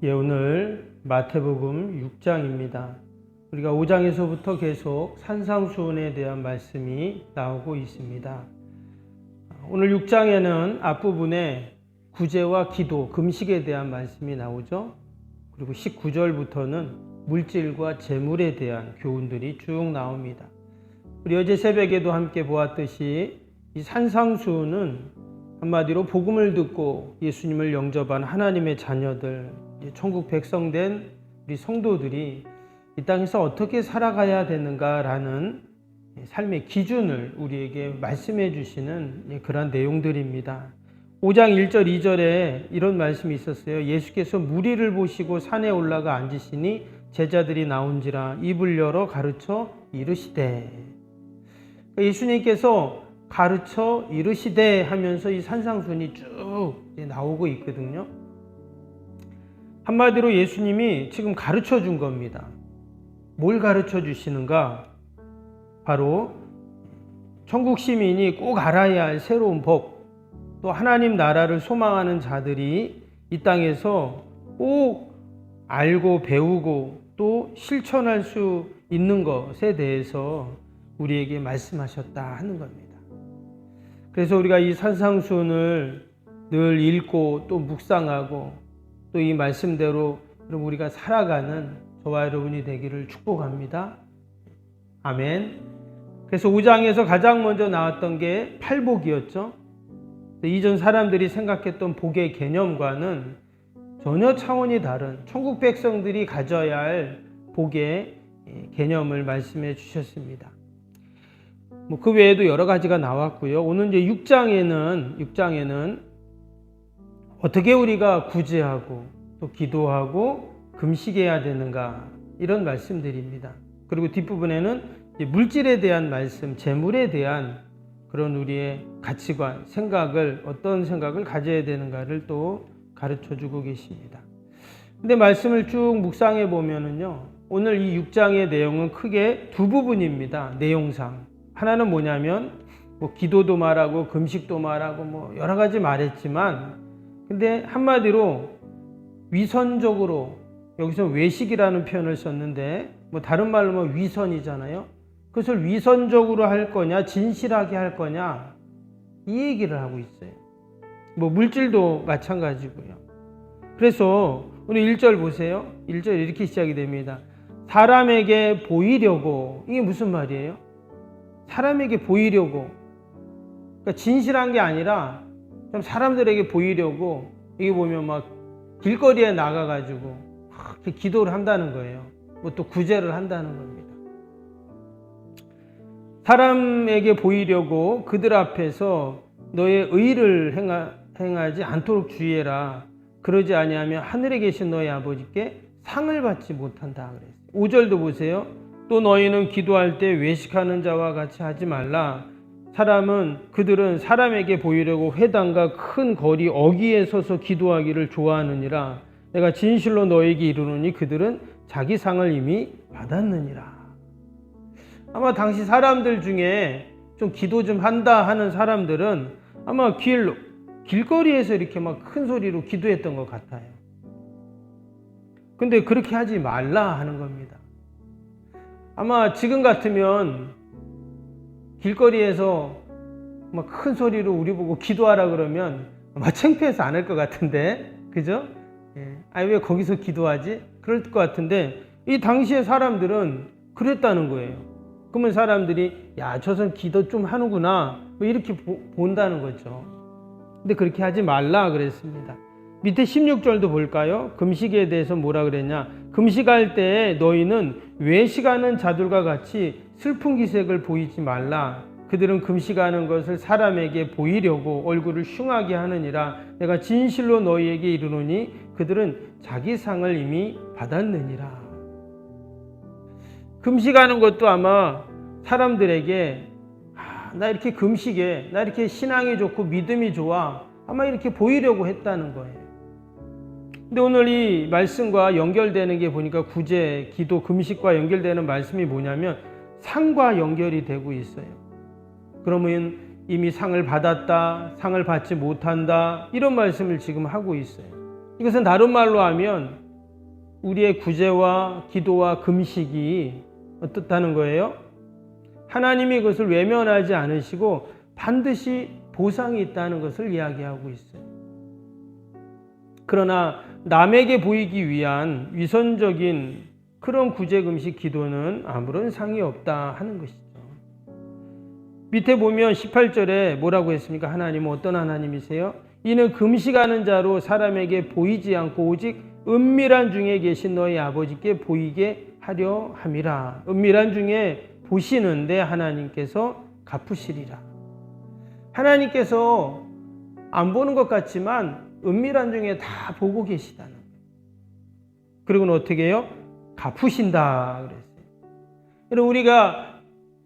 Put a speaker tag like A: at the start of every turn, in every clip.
A: 예, 오늘 마태복음 6장입니다. 우리가 5장에서부터 계속 산상수훈에 대한 말씀이 나오고 있습니다. 오늘 6장에는 앞부분에 구제와 기도, 금식에 대한 말씀이 나오죠. 그리고 19절부터는 물질과 재물에 대한 교훈들이 쭉 나옵니다. 우리 어제 새벽에도 함께 보았듯이 이 산상수훈은 한마디로 복음을 듣고 예수님을 영접한 하나님의 자녀들, 천국 백성된 우리 성도들이 이 땅에서 어떻게 살아가야 되는가라는 삶의 기준을 우리에게 말씀해 주시는 그런 내용들입니다. 5장 1절 2절에 이런 말씀이 있었어요. 예수께서 무리를 보시고 산에 올라가 앉으시니 제자들이 나온지라 입을 열어 가르쳐 이르시되. 예수님께서 가르쳐 이르시되 하면서 이 산상수훈이 쭉 나오고 있거든요. 한마디로 예수님이 지금 가르쳐 준 겁니다. 뭘 가르쳐 주시는가? 바로 천국 시민이 꼭 알아야 할 새로운 법, 또 하나님 나라를 소망하는 자들이 이 땅에서 꼭 알고 배우고 또 실천할 수 있는 것에 대해서 우리에게 말씀하셨다 하는 겁니다. 그래서 우리가 이 산상수훈을 늘 읽고 또 묵상하고 또 이 말씀대로 우리가 살아가는 저와 여러분이 되기를 축복합니다. 아멘. 그래서 5장에서 가장 먼저 나왔던 게 팔복이었죠. 이전 사람들이 생각했던 복의 개념과는 전혀 차원이 다른 천국 백성들이 가져야 할 복의 개념을 말씀해 주셨습니다. 그 외에도 여러 가지가 나왔고요. 오늘 이제 6장에는 어떻게 우리가 구제하고 또 기도하고 금식해야 되는가 이런 말씀들입니다. 그리고 뒷부분에는 물질에 대한 말씀, 재물에 대한 그런 우리의 가치관, 생각을 어떤 생각을 가져야 되는가를 또 가르쳐주고 계십니다. 근데 말씀을 쭉 묵상해 보면은요, 오늘 이 6장의 내용은 크게 두 부분입니다. 내용상 하나는 뭐냐면 기도도 말하고 금식도 말하고 여러 가지 말했지만, 근데 한마디로 위선적으로 여기서 외식이라는 표현을 썼는데 다른 말로 위선이잖아요. 그것을 위선적으로 할 거냐 진실하게 할 거냐 이 얘기를 하고 있어요. 물질도 마찬가지고요. 그래서 오늘 1절 보세요. 1절 이렇게 시작이 됩니다. 사람에게 보이려고. 이게 무슨 말이에요? 사람에게 보이려고. 그러니까 진실한 게 아니라 좀 사람들에게 보이려고, 이게 보면 길거리에 나가가지고 기도를 한다는 거예요. 또 구제를 한다는 겁니다. 사람에게 보이려고 그들 앞에서 너의 의를 행하지 않도록 주의해라. 그러지 아니하면 하늘에 계신 너의 아버지께 상을 받지 못한다 그랬어요. 5절도 보세요. 또 너희는 기도할 때 외식하는 자와 같이 하지 말라. 그들은 사람에게 보이려고 회당과 큰 거리 어귀에 서서 기도하기를 좋아하느니라. 내가 진실로 너에게 이르노니 그들은 자기 상을 이미 받았느니라. 아마 당시 사람들 중에 좀 기도 좀 한다 하는 사람들은 아마 길거리에서 이렇게 큰 소리로 기도했던 것 같아요. 근데 그렇게 하지 말라 하는 겁니다. 아마 지금 같으면 길거리에서 큰 소리로 우리 보고 기도하라 그러면 아마 창피해서 안 할 것 같은데, 그죠? 아니 왜 거기서 기도하지? 그럴 것 같은데 이 당시의 사람들은 그랬다는 거예요. 그러면 사람들이 야, 저선 기도 좀 하는구나 이렇게 본다는 거죠. 근데 그렇게 하지 말라 그랬습니다. 밑에 16절도 볼까요? 금식에 대해서 뭐라 그랬냐? 금식할 때 너희는 외식하는 자들과 같이 슬픈 기색을 보이지 말라. 그들은 금식하는 것을 사람에게 보이려고 얼굴을 흉하게 하느니라. 내가 진실로 너희에게 이르노니 그들은 자기 상을 이미 받았느니라. 금식하는 것도 아마 사람들에게 나 이렇게 금식해, 나 이렇게 신앙이 좋고 믿음이 좋아, 아마 이렇게 보이려고 했다는 거예요. 근데 오늘 이 말씀과 연결되는 게 보니까 구제, 기도, 금식과 연결되는 말씀이 뭐냐면 상과 연결이 되고 있어요. 그러면 이미 상을 받았다, 상을 받지 못한다, 이런 말씀을 지금 하고 있어요. 이것은 다른 말로 하면 우리의 구제와 기도와 금식이 어떻다는 거예요? 하나님이 그것을 외면하지 않으시고 반드시 보상이 있다는 것을 이야기하고 있어요. 그러나 남에게 보이기 위한 위선적인 그런 구제, 금식, 기도는 아무런 상이 없다 하는 것이죠. 밑에 보면 18절에 뭐라고 했습니까? 하나님은 어떤 하나님이세요? 이는 금식하는 자로 사람에게 보이지 않고 오직 은밀한 중에 계신 너희 아버지께 보이게 하려 함이라. 은밀한 중에 보시는데 하나님께서 갚으시리라. 하나님께서 안 보는 것 같지만 은밀한 중에 다 보고 계시다는 거예요. 그리고는 어떻게 해요? 갚으신다 그랬어요. 그럼 우리가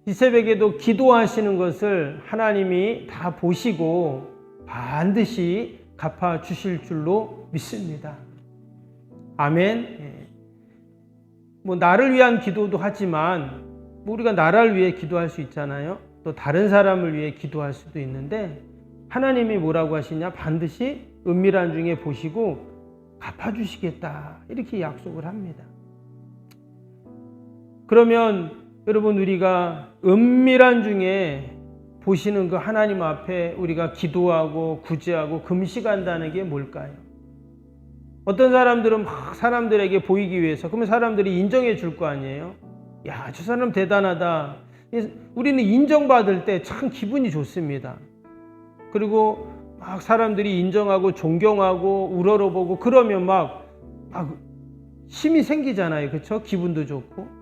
A: 이 새벽에도 기도하시는 것을 하나님이 다 보시고 반드시 갚아주실 줄로 믿습니다. 아멘. 뭐 나를 위한 기도도 하지만 우리가 나를 위해 기도할 수 있잖아요. 또 다른 사람을 위해 기도할 수도 있는데 하나님이 뭐라고 하시냐? 반드시 은밀한 중에 보시고 갚아주시겠다 이렇게 약속을 합니다. 그러면 여러분 우리가 은밀한 중에 보시는 그 하나님 앞에 우리가 기도하고 구제하고 금식한다는 게 뭘까요? 어떤 사람들은 막 사람들에게 보이기 위해서 그러면 사람들이 인정해 줄 거 아니에요? 야, 저 사람 대단하다. 우리는 인정받을 때 참 기분이 좋습니다. 그리고 막 사람들이 인정하고 존경하고 우러러보고 그러면 막 힘이 생기잖아요. 그렇죠? 기분도 좋고.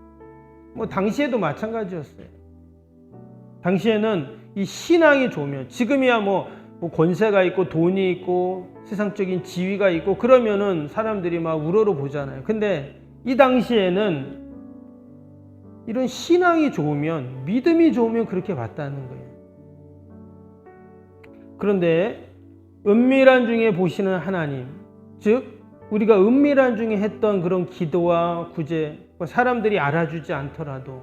A: 뭐 당시에도 마찬가지였어요. 당시에는 이 신앙이 좋으면 지금이야 뭐 권세가 있고 돈이 있고 세상적인 지위가 있고 그러면은 사람들이 막 우러러보잖아요. 근데 이 당시에는 이런 신앙이 좋으면 믿음이 좋으면 그렇게 봤다는 거예요. 그런데 은밀한 중에 보시는 하나님, 즉 우리가 은밀한 중에 했던 그런 기도와 구제, 사람들이 알아주지 않더라도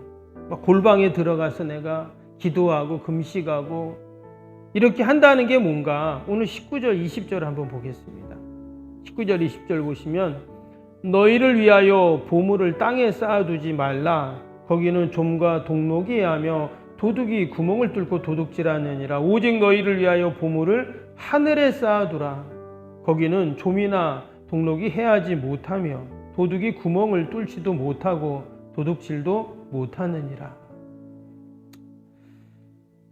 A: 막 골방에 들어가서 내가 기도하고 금식하고 이렇게 한다는 게 뭔가 오늘 19절 20절 한번 보겠습니다. 19절 20절 보시면 너희를 위하여 보물을 땅에 쌓아두지 말라. 거기는 좀과 동록이 하며 도둑이 구멍을 뚫고 도둑질하느니라. 오직 너희를 위하여 보물을 하늘에 쌓아두라. 거기는 좀이나 동록이 해하지 못하며 도둑이 구멍을 뚫지도 못하고 도둑질도 못하느니라.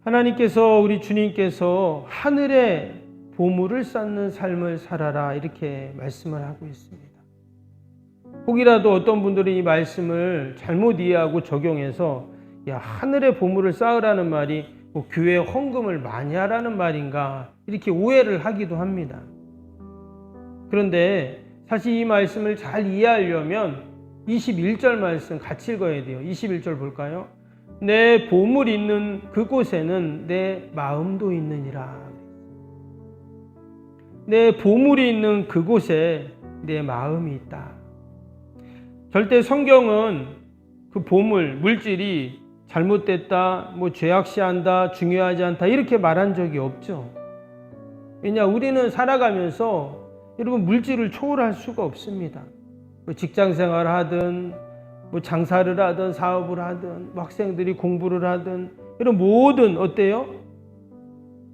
A: 하나님께서 우리 주님께서 하늘에 보물을 쌓는 삶을 살아라 이렇게 말씀을 하고 있습니다. 혹이라도 어떤 분들이 이 말씀을 잘못 이해하고 적용해서 야, 하늘에 보물을 쌓으라는 말이 뭐 교회에 헌금을 많이 하라는 말인가 이렇게 오해를 하기도 합니다. 그런데 사실 이 말씀을 잘 이해하려면 21절 말씀 같이 읽어야 돼요. 21절 볼까요? 내 보물 있는 그곳에는 내 마음도 있느니라. 내 보물이 있는 그곳에 내 마음이 있다. 절대 성경은 그 보물, 물질이 잘못됐다, 뭐 죄악시한다, 중요하지 않다 이렇게 말한 적이 없죠. 왜냐, 우리는 살아가면서 여러분 물질을 초월할 수가 없습니다. 뭐 직장생활을 하든 뭐 장사를 하든 사업을 하든 학생들이 공부를 하든 이런 모든 어때요?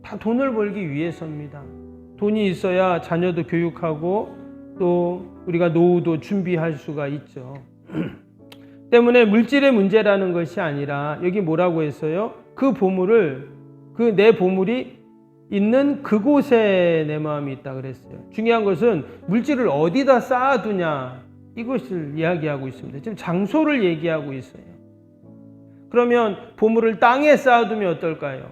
A: 다 돈을 벌기 위해서입니다. 돈이 있어야 자녀도 교육하고 또 우리가 노후도 준비할 수가 있죠. 때문에 물질의 문제라는 것이 아니라 여기 뭐라고 했어요? 그 보물을 내 보물이 있는 그곳에 내 마음이 있다 그랬어요. 중요한 것은 물질을 어디다 쌓아두냐 이것을 이야기하고 있습니다. 지금 장소를 얘기하고 있어요. 그러면 보물을 땅에 쌓아두면 어떨까요?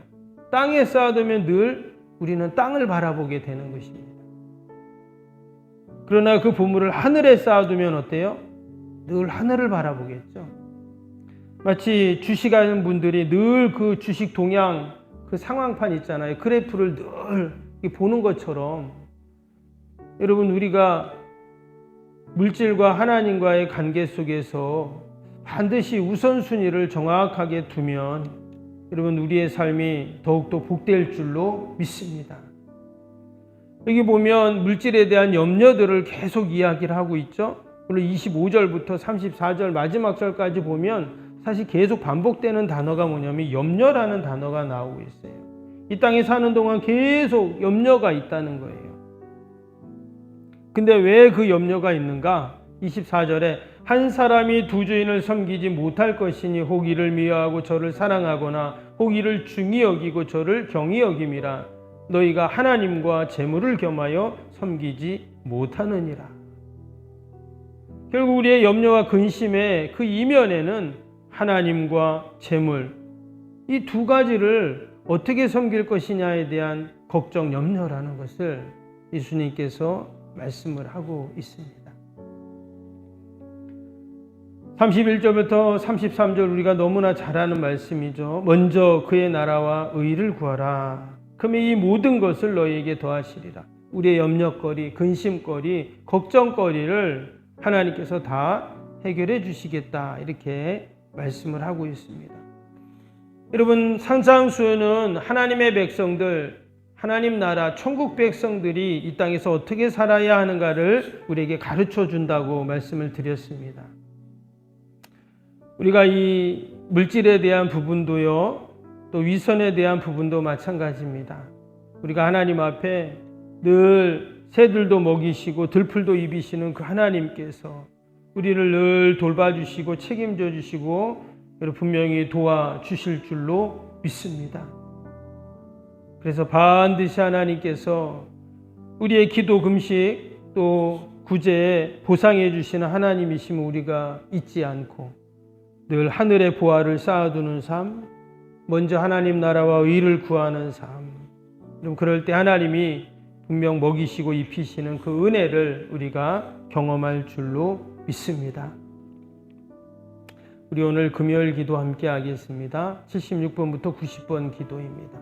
A: 땅에 쌓아두면 늘 우리는 땅을 바라보게 되는 것입니다. 그러나 그 보물을 하늘에 쌓아두면 어때요? 늘 하늘을 바라보겠죠. 마치 주식하는 분들이 늘 그 주식 동향, 그 상황판 있잖아요. 그래프를 늘 보는 것처럼 여러분 우리가 물질과 하나님과의 관계 속에서 반드시 우선순위를 정확하게 두면 여러분 우리의 삶이 더욱더 복될 줄로 믿습니다. 여기 보면 물질에 대한 염려들을 계속 이야기를 하고 있죠. 물론 25절부터 34절 마지막 절까지 보면 사실 계속 반복되는 단어가 뭐냐면 염려라는 단어가 나오고 있어요. 이 땅에 사는 동안 계속 염려가 있다는 거예요. 근데 왜 그 염려가 있는가? 24절에 한 사람이 두 주인을 섬기지 못할 것이니 혹 이를 미워하고 저를 사랑하거나 혹 이를 중히 여기고 저를 경히 여김이라. 너희가 하나님과 재물을 겸하여 섬기지 못하느니라. 결국 우리의 염려와 근심의 그 이면에는 하나님과 재물, 이 두 가지를 어떻게 섬길 것이냐에 대한 걱정, 염려라는 것을 예수님께서 말씀을 하고 있습니다. 31절부터 33절 우리가 너무나 잘 아는 말씀이죠. 먼저 그의 나라와 의를 구하라. 그러면 이 모든 것을 너희에게 더하시리라. 우리의 염려거리, 근심거리, 걱정거리를 하나님께서 다 해결해 주시겠다. 이렇게 말씀을 하고 있습니다. 여러분, 산상수훈은 하나님의 백성들, 하나님 나라, 천국 백성들이 이 땅에서 어떻게 살아야 하는가를 우리에게 가르쳐 준다고 말씀을 드렸습니다. 우리가 이 물질에 대한 부분도요, 또 위선에 대한 부분도 마찬가지입니다. 우리가 하나님 앞에 늘 새들도 먹이시고 들풀도 입히시는 그 하나님께서 우리를 늘 돌봐주시고 책임져 주시고 분명히 도와주실 줄로 믿습니다. 그래서 반드시 하나님께서 우리의 기도, 금식, 또 구제에 보상해 주시는 하나님이심을 우리가 잊지 않고 늘 하늘의 보화를 쌓아두는 삶, 먼저 하나님 나라와 의를 구하는 삶, 그럴 때 하나님이 분명 먹이시고 입히시는 그 은혜를 우리가 경험할 줄로 믿습니다. 우리 오늘 금요일 기도 함께 하겠습니다. 76번부터 90번 기도입니다.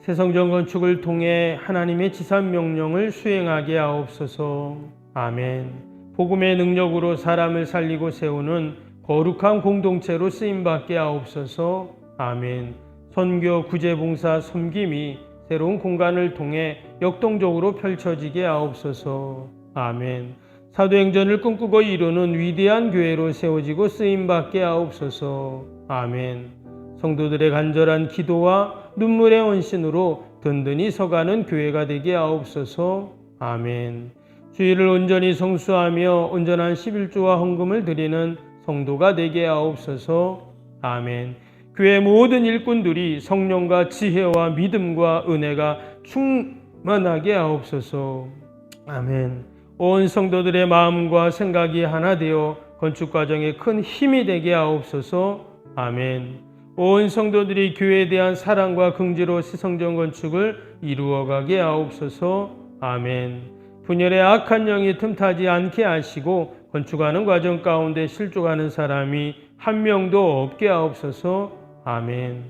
A: 새 성전 건축을 통해 하나님의 지상 명령을 수행하게 하옵소서. 아멘. 복음의 능력으로 사람을 살리고 세우는 거룩한 공동체로 쓰임받게 하옵소서. 아멘. 선교, 구제봉사, 섬김이 새로운 공간을 통해 역동적으로 펼쳐지게 하옵소서. 아멘. 사도행전을 꿈꾸고 이루는 위대한 교회로 세워지고 쓰임받게 하옵소서. 아멘. 성도들의 간절한 기도와 눈물의 헌신으로 든든히 서가는 교회가 되게 하옵소서. 아멘. 주일을 온전히 성수하며 온전한 11조와 헌금을 드리는 성도가 되게 하옵소서. 아멘. 교회 모든 일꾼들이 성령과 지혜와 믿음과 은혜가 충만하게 하옵소서. 아멘. 온 성도들의 마음과 생각이 하나 되어 건축 과정에 큰 힘이 되게 하옵소서. 아멘. 온 성도들이 교회에 대한 사랑과 긍지로 새성전 건축을 이루어가게 하옵소서. 아멘. 분열의 악한 영이 틈타지 않게 하시고 건축하는 과정 가운데 실족하는 사람이 한 명도 없게 하옵소서. 아멘.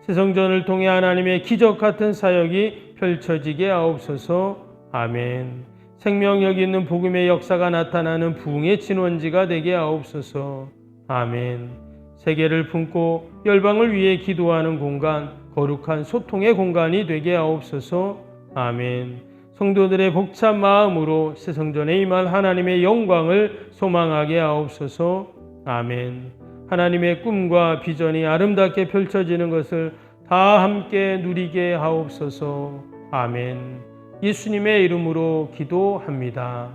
A: 새성전을 통해 하나님의 기적 같은 사역이 펼쳐지게 하옵소서. 아멘. 생명력 있는 복음의 역사가 나타나는 부흥의 진원지가 되게 하옵소서. 아멘. 세계를 품고 열방을 위해 기도하는 공간, 거룩한 소통의 공간이 되게 하옵소서. 아멘. 성도들의 벅찬 마음으로 새성전에 임할 하나님의 영광을 소망하게 하옵소서. 아멘. 하나님의 꿈과 비전이 아름답게 펼쳐지는 것을 다 함께 누리게 하옵소서. 아멘. 예수님의 이름으로 기도합니다.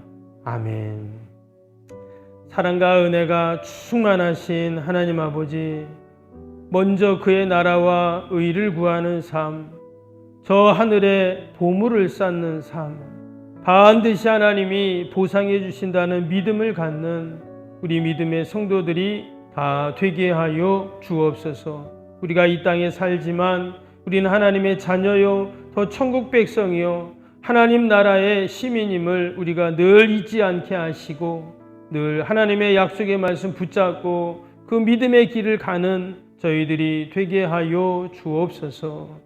A: 아멘. 사랑과 은혜가 충만하신 하나님 아버지, 먼저 그의 나라와 의를 구하는 삶, 저 하늘에 보물을 쌓는 삶, 반드시 하나님이 보상해 주신다는 믿음을 갖는 우리 믿음의 성도들이 다 되게 하여 주옵소서. 우리가 이 땅에 살지만 우리는 하나님의 자녀요, 더 천국 백성이요, 하나님 나라의 시민임을 우리가 늘 잊지 않게 하시고 늘 하나님의 약속의 말씀 붙잡고 그 믿음의 길을 가는 저희들이 되게 하여 주옵소서.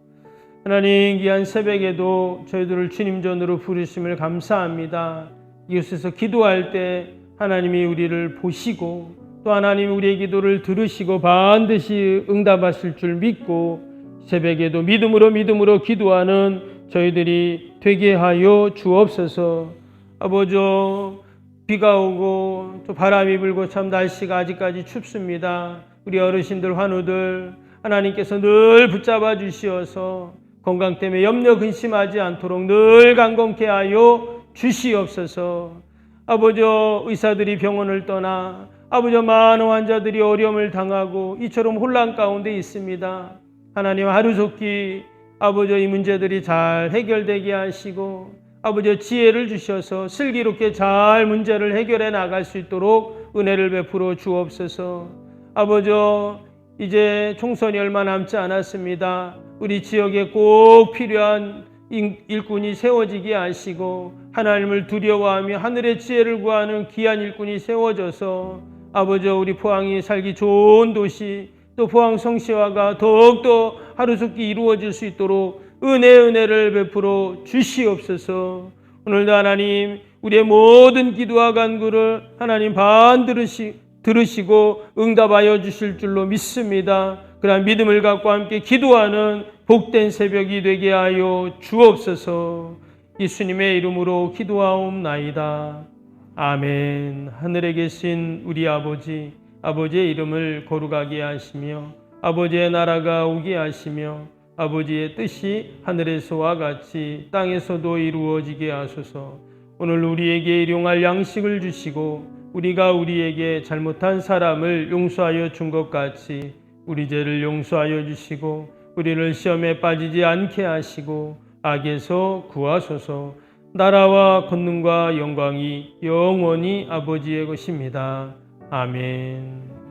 A: 하나님, 귀한 새벽에도 저희들을 주님 전으로 부르심을 감사합니다. 이곳에서 기도할 때 하나님이 우리를 보시고 또 하나님이 우리의 기도를 들으시고 반드시 응답하실 줄 믿고 새벽에도 믿음으로 기도하는 저희들이 되게 하여 주옵소서. 아버지, 비가 오고 또 바람이 불고 참 날씨가 아직까지 춥습니다. 우리 어르신들 환우들 하나님께서 늘 붙잡아 주시어서 건강 때문에 염려 근심하지 않도록 늘 강건케 하여 주시옵소서. 아버지, 의사들이 병원을 떠나 아버지, 많은 환자들이 어려움을 당하고 이처럼 혼란 가운데 있습니다. 하나님, 하루속히 아버지, 이 문제들이 잘 해결되게 하시고 아버지, 지혜를 주셔서 슬기롭게 잘 문제를 해결해 나갈 수 있도록 은혜를 베풀어 주옵소서. 아버지, 이제 총선이 얼마 남지 않았습니다. 우리 지역에 꼭 필요한 일꾼이 세워지게 하시고 하나님을 두려워하며 하늘의 지혜를 구하는 귀한 일꾼이 세워져서 아버지, 우리 포항이 살기 좋은 도시, 또 포항 성시화가 더욱더 하루속히 이루어질 수 있도록 은혜를 베풀어 주시옵소서. 오늘도 하나님, 우리의 모든 기도와 간구를 하나님 들으시고 응답하여 주실 줄로 믿습니다. 그러한 믿음을 갖고 함께 기도하는 복된 새벽이 되게 하여 주옵소서. 예수님의 이름으로 기도하옵나이다. 아멘. 하늘에 계신 우리 아버지, 아버지의 이름을 거룩하게 하시며 아버지의 나라가 오게 하시며 아버지의 뜻이 하늘에서와 같이 땅에서도 이루어지게 하소서. 오늘 우리에게 일용할 양식을 주시고 우리가 우리에게 잘못한 사람을 용서하여 준 것 같이 우리 죄를 용서하여 주시고 우리를 시험에 빠지지 않게 하시고 악에서 구하소서. 나라와 권능과 영광이 영원히 아버지의 것입니다. 아멘.